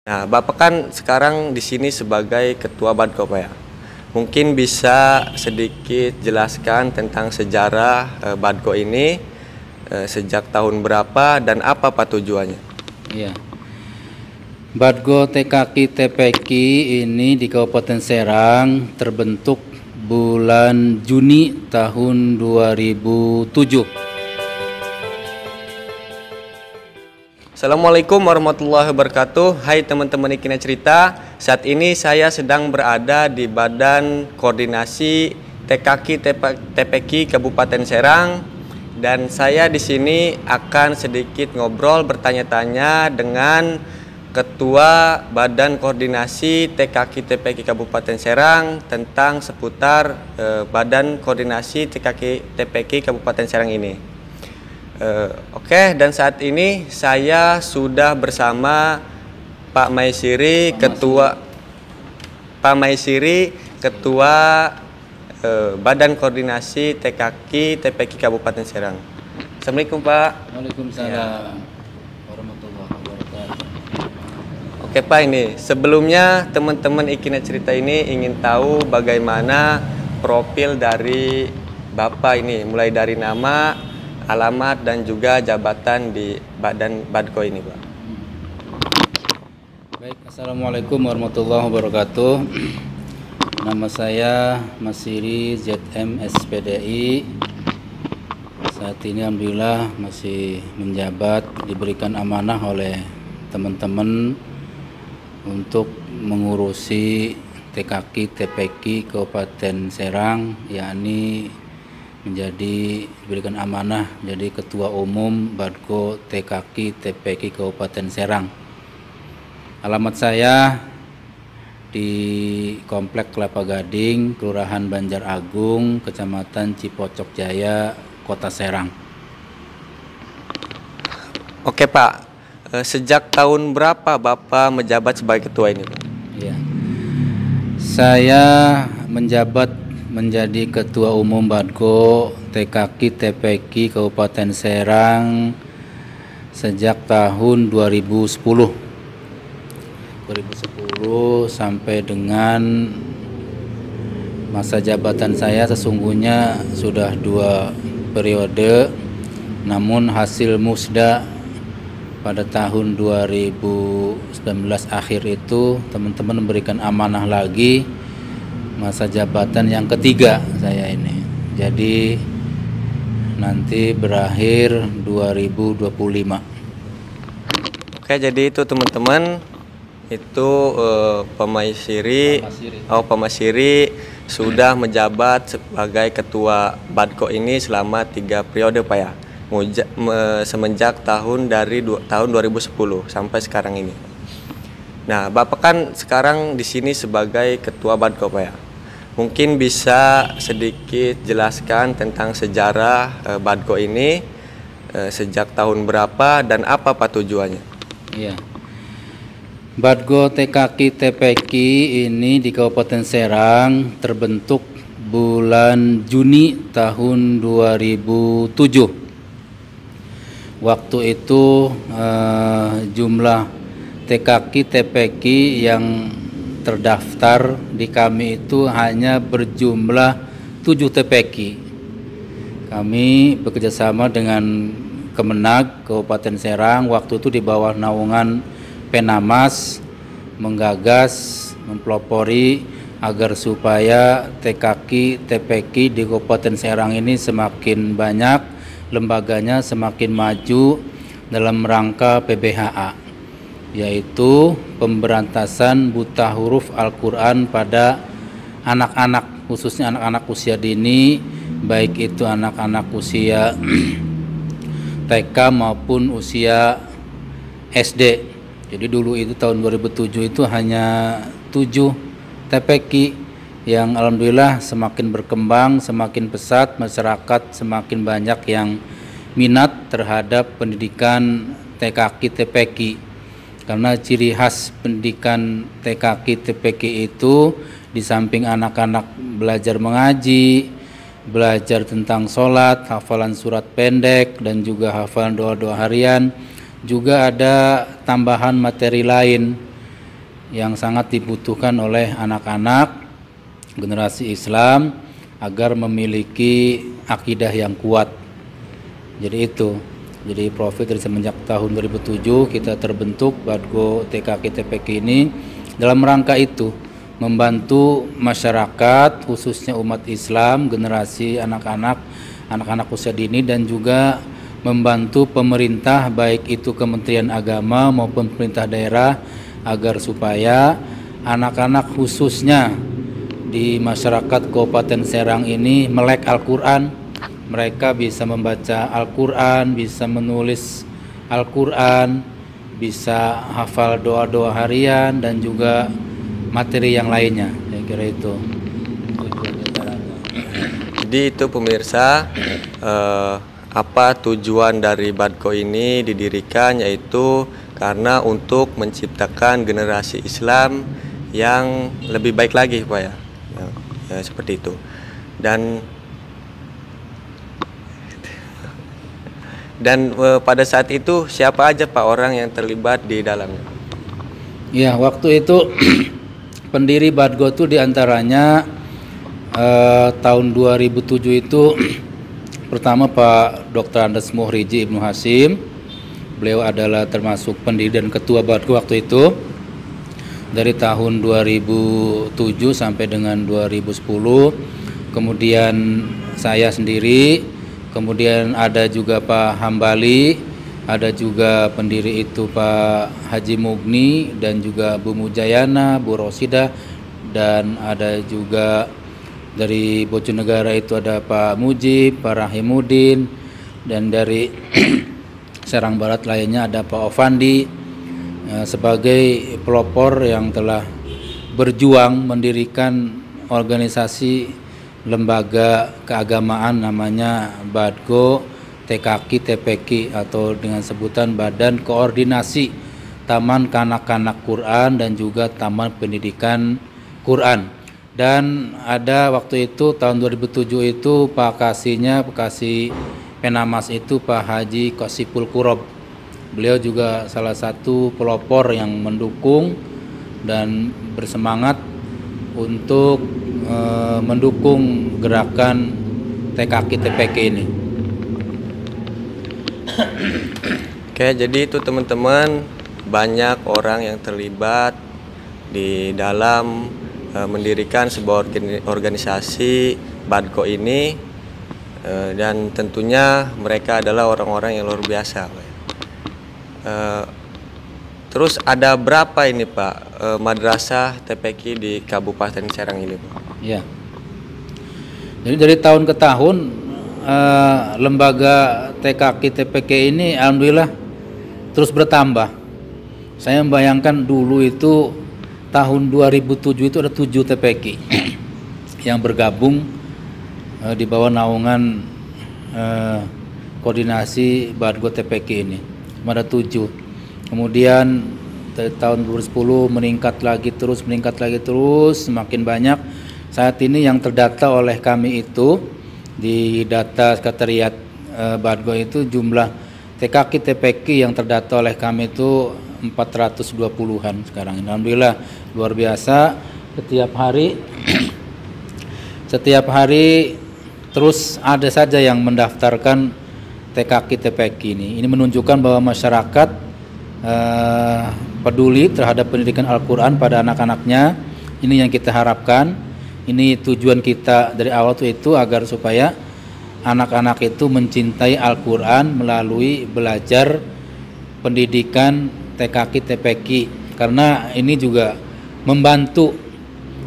Nah, Bapak kan sekarang di sini sebagai Ketua Badko, Pak ya. Mungkin bisa sedikit jelaskan tentang sejarah Badko ini, sejak tahun berapa dan apa Pak tujuannya? Iya. Badgo TKK TPK ini di Kabupaten Serang terbentuk bulan Juni tahun 2007. Assalamualaikum warahmatullahi wabarakatuh. Hai teman-teman Ikina Cerita. Saat ini saya sedang berada di Badan Koordinasi TKK TPK Kabupaten Serang, dan saya di sini akan sedikit ngobrol bertanya-tanya dengan Ketua Badan Koordinasi TKK TPK Kabupaten Serang tentang seputar Badan Koordinasi TKK TPK Kabupaten Serang ini. Oke, dan saat ini saya sudah bersama Pak Maisiri, Ketua Badan Koordinasi TKK TPK Kabupaten Serang. Assalamualaikum Pak. Waalaikumsalam warahmatullahi wabarakatuh. Oke Pak, ini sebelumnya teman-teman Ikina Cerita ini ingin tahu bagaimana profil dari Bapak ini, mulai dari nama, alamat, dan juga jabatan di Badan Badko ini, Pak. Baik, Assalamualaikum warahmatullahi wabarakatuh. Nama saya Maisiri ZM SPDI. Saat ini alhamdulillah masih menjabat, diberikan amanah oleh teman-teman untuk mengurusi TKK TPK Kabupaten Serang, yakni diberikan amanah jadi Ketua Umum Badko TKK TPK Kabupaten Serang. Alamat saya di Komplek Kelapa Gading, Kelurahan Banjar Agung, Kecamatan Cipocok Jaya, Kota Serang. Oke Pak, sejak tahun berapa Bapak menjabat sebagai ketua ini, Pak? Ya. Saya menjabat menjadi Ketua Umum Badko TKK TPK Kabupaten Serang sejak tahun 2010 sampai dengan masa jabatan saya sesungguhnya sudah 2 periode, namun hasil musda pada tahun 2019 akhir itu teman-teman memberikan amanah lagi masa jabatan yang ketiga saya ini. Jadi nanti berakhir 2025. Oke, jadi itu teman-teman, itu Pak Maisiri sudah menjabat sebagai ketua Badko ini selama 3 periode Pak ya. Semenjak tahun 2010 sampai sekarang ini. Nah, Bapak kan sekarang di sini sebagai ketua Badko Pak ya. Mungkin bisa sedikit jelaskan tentang sejarah Badko ini, sejak tahun berapa dan apa Pak tujuannya? Iya. Badko TKK TPK ini di Kabupaten Serang terbentuk bulan Juni tahun 2007. Waktu itu jumlah TKK TPK yang terdaftar di kami itu hanya berjumlah 7 TPK. Kami bekerjasama dengan Kemenag Kabupaten Serang, waktu itu di bawah naungan Penamas, menggagas, mempelopori agar supaya TKK TPK di Kabupaten Serang ini semakin banyak, lembaganya semakin maju dalam rangka PBHA, yaitu pemberantasan buta huruf Al-Quran pada anak-anak, khususnya anak-anak usia dini, baik itu anak-anak usia TK maupun usia SD. Jadi dulu itu tahun 2007 itu hanya 7 TPK yang alhamdulillah semakin berkembang, semakin pesat, masyarakat semakin banyak yang minat terhadap pendidikan TKK TPK. Karena ciri khas pendidikan TKK TPK itu di samping anak-anak belajar mengaji, belajar tentang sholat, hafalan surat pendek, dan juga hafalan doa-doa harian, juga ada tambahan materi lain yang sangat dibutuhkan oleh anak-anak generasi Islam agar memiliki akidah yang kuat. Jadi itu. Jadi Profit dari semenjak tahun 2007 kita terbentuk Badgo TKK TPK ini dalam rangka itu, membantu masyarakat khususnya umat Islam generasi anak-anak usia dini, dan juga membantu pemerintah baik itu Kementerian Agama maupun pemerintah daerah agar supaya anak-anak khususnya di masyarakat Kabupaten Serang ini melek Al-Quran. Mereka bisa membaca Al-Quran, bisa menulis Al-Quran, bisa hafal doa-doa harian dan juga materi yang lainnya. Saya kira itu. Jadi itu pemirsa, apa tujuan dari Badgo ini didirikan, yaitu karena untuk menciptakan generasi Islam yang lebih baik lagi Pak ya, seperti itu. Dan pada saat itu siapa aja Pak orang yang terlibat di dalamnya? Ya, waktu itu pendiri Badgo itu diantaranya tahun 2007 itu pertama Pak Dr. Andes Muhriji Ibnu Hasim. Beliau adalah termasuk pendiri dan ketua Badgo waktu itu dari tahun 2007 sampai dengan 2010. Kemudian saya sendiri, kemudian ada juga Pak Hambali, ada juga pendiri itu Pak Haji Mugni, dan juga Bu Mujayana, Bu Rosida, dan ada juga dari Bojonegara itu ada Pak Mujib, Pak Rahimuddin, dan dari Serang Barat lainnya ada Pak Ovandi, sebagai pelopor yang telah berjuang mendirikan organisasi lembaga keagamaan namanya Badgo TKK TPK, atau dengan sebutan Badan Koordinasi Taman Kanak-Kanak Quran dan juga Taman Pendidikan Quran. Dan ada waktu itu tahun 2007 itu Pak Kasih Penamas itu Pak Haji Qasipul Kurob. Beliau juga salah satu pelopor yang mendukung dan bersemangat untuk mendukung gerakan TKK TPK ini. Oke, jadi itu teman-teman, banyak orang yang terlibat di dalam mendirikan sebuah organisasi Badgo ini, dan tentunya mereka adalah orang-orang yang luar biasa. Terus ada berapa ini Pak madrasah TPK di Kabupaten Serang ini Pak? Ya. Jadi dari tahun ke tahun lembaga TKK TPK ini alhamdulillah terus bertambah. Saya membayangkan dulu itu tahun 2007 itu ada 7 TPK yang bergabung di bawah naungan koordinasi Badgo TPK ini. Ada 7. Kemudian dari tahun 2010 meningkat lagi terus, semakin banyak. Saat ini yang terdata oleh kami itu di data sekretariat Badgo itu jumlah TKK TPK yang terdata oleh kami itu 420-an sekarang. Alhamdulillah luar biasa. Setiap hari terus ada saja yang mendaftarkan TKK TPK ini. Ini menunjukkan bahwa masyarakat peduli terhadap pendidikan Al-Quran pada anak-anaknya. Ini yang kita harapkan. Ini tujuan kita dari awal itu agar supaya anak-anak itu mencintai Al-Quran melalui belajar pendidikan TKK TPK, karena ini juga membantu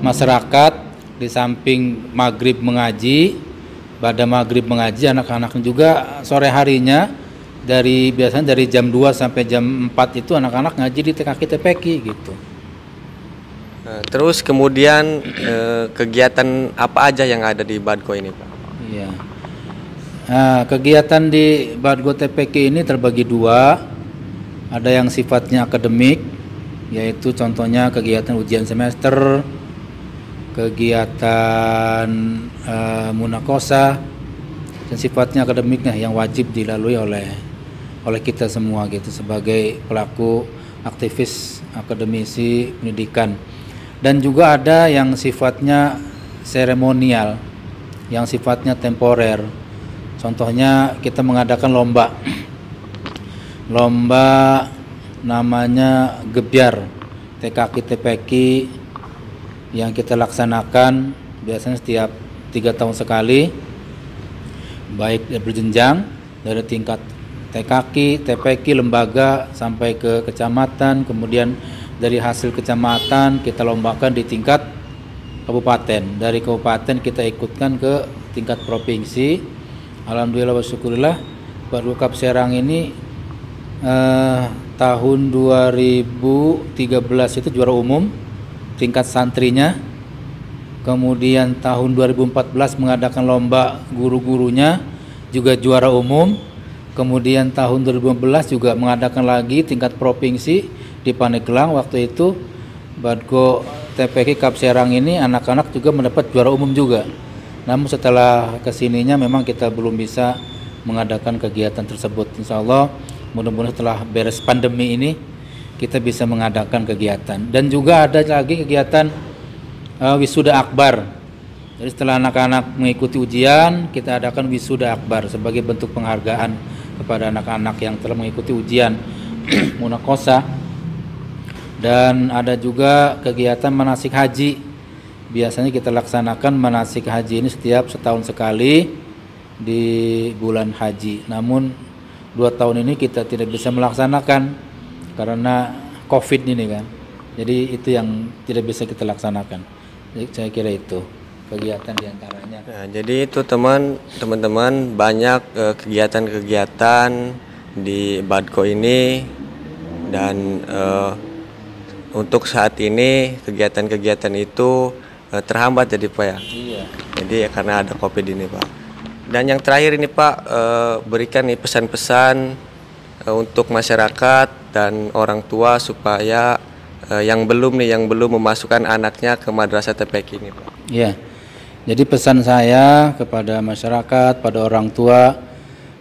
masyarakat. Di samping maghrib mengaji, pada maghrib mengaji, anak-anak juga sore harinya biasanya dari jam 2 sampai jam 4 itu anak-anak ngaji di TKK TPK gitu. Terus kemudian kegiatan apa aja yang ada di Badgo ini Pak? Iya. Nah, kegiatan di Badgo TPK ini terbagi 2. Ada yang sifatnya akademik, yaitu contohnya kegiatan ujian semester, kegiatan munakosah, dan sifatnya akademiknya yang wajib dilalui oleh kita semua gitu sebagai pelaku aktivis akademisi pendidikan. Dan juga ada yang sifatnya seremonial, yang sifatnya temporer. Contohnya kita mengadakan lomba. Lomba namanya Gebyar TKK TPK yang kita laksanakan biasanya setiap 3 tahun sekali, baik berjenjang dari tingkat TKK, TPK, lembaga sampai ke kecamatan, kemudian dari hasil kecamatan kita lombakan di tingkat kabupaten, dari kabupaten kita ikutkan ke tingkat provinsi. Alhamdulillah wa syukurillah Badko Cup Serang ini tahun 2013 itu juara umum tingkat santrinya. Kemudian tahun 2014 mengadakan lomba guru-gurunya, juga juara umum. Kemudian tahun 2015 juga mengadakan lagi tingkat provinsi di Pandeglang. Waktu itu Badko TPK Cup Serang ini anak-anak juga mendapat juara umum juga. Namun setelah kesininya memang kita belum bisa mengadakan kegiatan tersebut. Insya Allah mudah-mudahan setelah beres pandemi ini kita bisa mengadakan kegiatan. Dan juga ada lagi kegiatan wisuda akbar. Jadi setelah anak-anak mengikuti ujian, kita adakan wisuda akbar sebagai bentuk penghargaan kepada anak-anak yang telah mengikuti ujian munakosa. Dan ada juga kegiatan manasik haji. Biasanya kita laksanakan manasik haji ini setiap setahun sekali di bulan haji. Namun 2 tahun ini kita tidak bisa melaksanakan karena COVID ini kan. Jadi itu yang tidak bisa kita laksanakan. Jadi saya kira itu kegiatan diantaranya. Nah, jadi itu teman-teman banyak kegiatan-kegiatan di Badko ini, dan untuk saat ini kegiatan-kegiatan itu terhambat jadi Pak ya. Iya. Jadi karena ada COVID ini Pak. Dan yang terakhir ini Pak, berikan nih pesan-pesan untuk masyarakat dan orang tua supaya yang belum memasukkan anaknya ke madrasah TPK ini Pak. Iya. Jadi pesan saya kepada masyarakat, pada orang tua,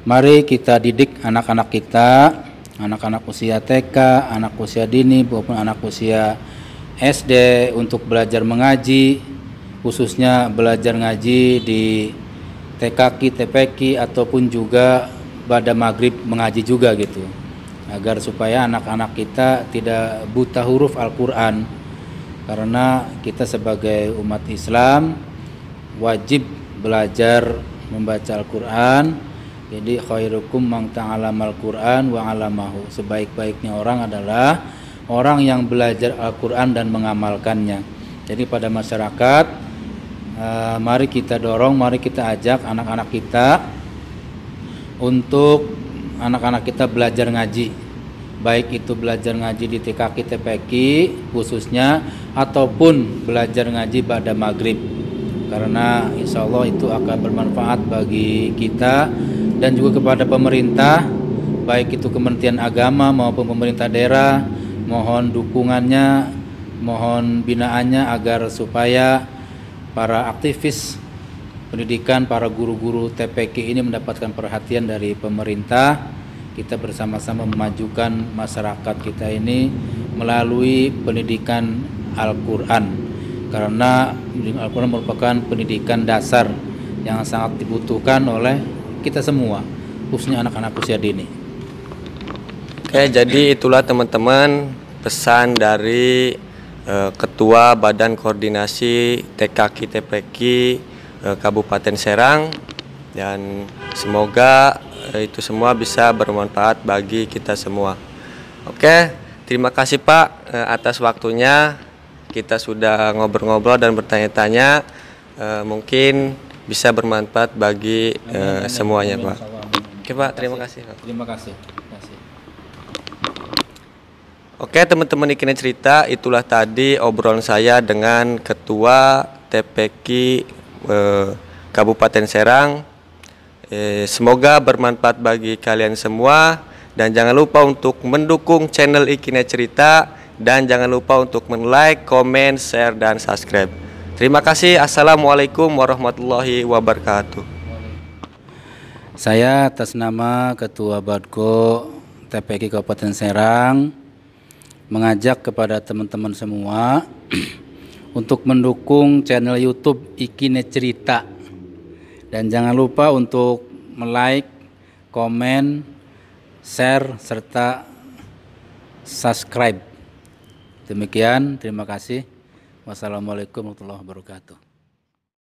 mari kita didik anak-anak kita, anak-anak usia TK, anak usia dini maupun anak usia SD untuk belajar mengaji, khususnya belajar ngaji di TKK, TPK ataupun juga pada maghrib mengaji juga gitu, agar supaya anak-anak kita tidak buta huruf Al-Quran, karena kita sebagai umat Islam wajib belajar membaca Al-Quran. Jadi khairukum man ta'allamal Quran wa 'allamahu, sebaik-baiknya orang adalah orang yang belajar Al-Quran dan mengamalkannya. Jadi pada masyarakat, mari kita dorong, mari kita ajak anak-anak kita untuk anak-anak kita belajar ngaji, baik itu belajar ngaji di TKK TPK khususnya ataupun belajar ngaji pada maghrib, karena insya Allah itu akan bermanfaat bagi kita dan juga kepada pemerintah, baik itu Kementerian Agama maupun pemerintah daerah. Mohon dukungannya, mohon binaannya agar supaya para aktivis pendidikan, para guru-guru TPK ini mendapatkan perhatian dari pemerintah. Kita bersama-sama memajukan masyarakat kita ini melalui pendidikan Al-Quran, karena pendidikan Al-Quran merupakan pendidikan dasar yang sangat dibutuhkan oleh kita semua, khususnya anak-anak usia dini. Oke, jadi itulah teman-teman pesan dari Ketua Badan Koordinasi TKK TPK Kabupaten Serang, dan semoga itu semua bisa bermanfaat bagi kita semua. Oke, terima kasih Pak atas waktunya. Kita sudah ngobrol-ngobrol dan bertanya-tanya, mungkin bisa bermanfaat bagi semuanya Pak. Oke Pak, terima kasih Pak. Terima kasih. Oke teman-teman Ikine Cerita, itulah tadi obrolan saya dengan Ketua TPK Kabupaten Serang. Semoga bermanfaat bagi kalian semua, dan jangan lupa untuk mendukung channel Ikine Cerita, dan jangan lupa untuk like, comment, share, dan subscribe. Terima kasih. Assalamualaikum warahmatullahi wabarakatuh. Saya atas nama Ketua Badko TPK Kabupaten Serang mengajak kepada teman-teman semua untuk mendukung channel YouTube Ikine Cerita. Dan jangan lupa untuk like, komen, share, serta subscribe. Demikian, terima kasih. Wassalamualaikum warahmatullahi wabarakatuh.